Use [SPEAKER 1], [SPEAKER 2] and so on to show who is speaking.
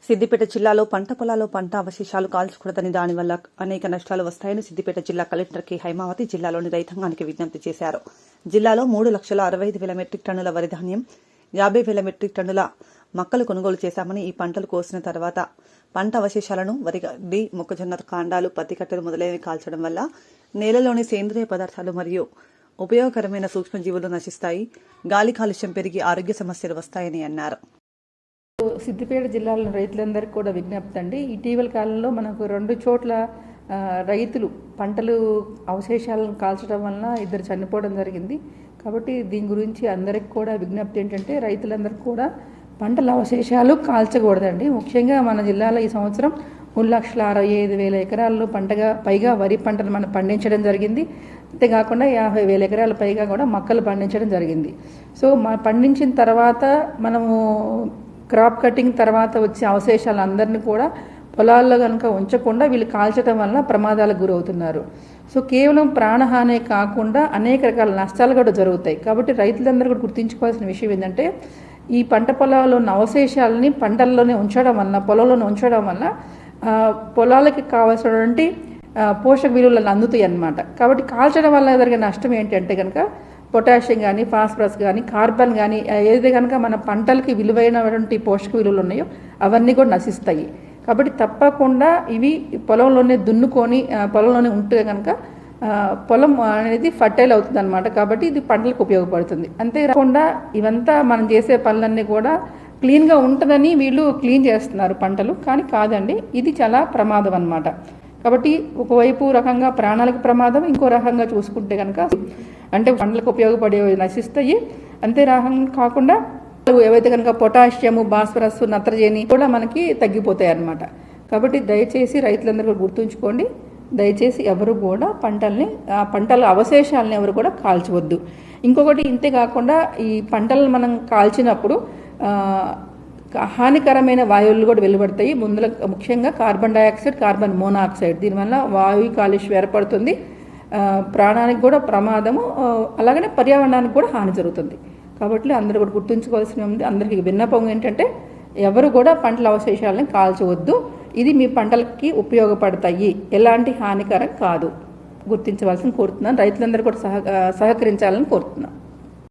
[SPEAKER 1] సిద్దిపేట జిల్లాలో పంట పొలాల్లో పంట అవశేషాలు కాల్చకూడదని దానివల్ల అనేక నష్టాలు వస్తాయని సిద్దిపేట జిల్లా కలెక్టర్ కె హైమావతి జిల్లాలోని రైతాంగానికి విజ్ఞప్తి చేశారు. జిల్లాలో 3,65,000 మెట్రిక్ టన్నుల వరి ధాన్యం, 50,000 మెట్రిక్ టన్నుల మక్కలు కొనుగోలు చేశామని, ఈ పంటలు కోసిన తర్వాత పంట అవశేషాలను వరి గడ్డి, మొక్కజొన్న కాండాలు, పత్తి కట్టెలు మొదలైనవి కాల్చడం వల్ల నేలలోని సేంద్రియ పదార్థాలు మరియు ఉపయోగకరమైన సూక్ష్మజీవులు నశిస్తాయి, గాలి కాలుష్యం పెరిగి ఆరోగ్య సమస్యలు వస్తాయని అన్నారు.
[SPEAKER 2] సిద్దిపేట జిల్లాలో రైతులందరికీ కూడా విజ్ఞప్తి అండి. ఇటీవల కాలంలో మనకు 2 చోట్ల రైతులు పంటలు అవశేషాలను కాల్చడం వలన 2 చనిపోవడం జరిగింది. కాబట్టి దీని గురించి అందరికి కూడా విజ్ఞప్తి ఏంటంటే రైతులందరికీ కూడా పంటల అవశేషాలు కాల్చకూడదండి. ముఖ్యంగా మన జిల్లాలో ఈ సంవత్సరం 3,65,000 ఎకరాల్లో పైగా వరి పంటలు మనం పండించడం జరిగింది. అంతేకాకుండా 50,000 ఎకరాల పైగా కూడా మక్కలు పండించడం జరిగింది. సో పండించిన తర్వాత మనము క్రాప్ కటింగ్ తర్వాత వచ్చే అవశేషాలు అందరినీ కూడా పొలాల్లో కనుక ఉంచకుండా వీళ్ళు కాల్చడం వల్ల ప్రమాదాలకు గురవుతున్నారు. సో కేవలం ప్రాణహానే కాకుండా అనేక రకాల నష్టాలు కూడా జరుగుతాయి. కాబట్టి రైతులందరూ కూడా గుర్తుంచుకోవాల్సిన విషయం ఏంటంటే, ఈ పంట పొలాల్లో ఉన్న అవశేషాలని పంటల్లోనే ఉంచడం వల్ల, పొలంలోనే ఉంచడం వల్ల పొలాలకి కావాల్సినటువంటి పోషక విలువలను అందుతాయి అన్నమాట. కాబట్టి కాల్చడం వల్ల జరిగే నష్టం ఏంటంటే కనుక పొటాషియం కానీ, ఫాస్ఫరస్ కానీ, కార్బన్ కానీ ఏదైతే కనుక మన పంటలకి విలువైనటువంటి పోషక విలువలు ఉన్నాయో అవన్నీ కూడా నశిస్తాయి. కాబట్టి తప్పకుండా ఇవి పొలంలోనే దున్నుకొని పొలంలోనే ఉంటే కనుక పొలం అనేది ఫర్టైల్ అవుతుంది అనమాట. కాబట్టి ఇది పంటలకు ఉపయోగపడుతుంది. అంతేకాకుండా ఇవంతా మనం చేసే పనులన్నీ కూడా క్లీన్గా ఉంటుందని వీళ్ళు క్లీన్ చేస్తున్నారు పంటలు, కానీ కాదండి, ఇది చాలా ప్రమాదం అన్నమాట. కాబట్టి ఒకవైపు రకంగా ప్రాణాలకు ప్రమాదం, ఇంకో రకంగా చూసుకుంటే కనుక అంటే పంటలకు ఉపయోగపడేవి నశిస్తాయి. అంతే రకంగా కాకుండా ఏవైతే కనుక పొటాషియము, భాస్వరస్, నత్రజని కూడా మనకి తగ్గిపోతాయి అన్నమాట. కాబట్టి దయచేసి రైతులందరూ గుర్తుంచుకోండి, దయచేసి ఎవరు కూడా పంటల అవశేషాలను ఎవరు కూడా కాల్చవద్దు. ఇంకొకటి ఇంతే కాకుండా ఈ పంటలను మనం కాల్చినప్పుడు హానికరమైన వాయువులు కూడా వెలువడతాయి. ముఖ్యంగా కార్బన్ డైఆక్సైడ్, కార్బన్ మోనాక్సైడ్, దీనివల్ల వాయు కాలుష్యం ఏర్పడుతుంది. ప్రాణానికి కూడా ప్రమాదము, అలాగనే పర్యావరణానికి కూడా హాని జరుగుతుంది. కాబట్టి అందరూ కూడా గుర్తుంచుకోవాల్సిన ఉంది. అందరికీ విన్నపం ఏంటంటే ఎవరు కూడా పంటల అవశేషాలను కాల్చవద్దు. ఇది మీ పంటలకి ఉపయోగపడతాయి, ఎలాంటి హానికరం కాదు. గుర్తించవలసిన కోరుతున్నాను. రైతులందరూ కూడా సహకరించాలని కోరుతున్నాను.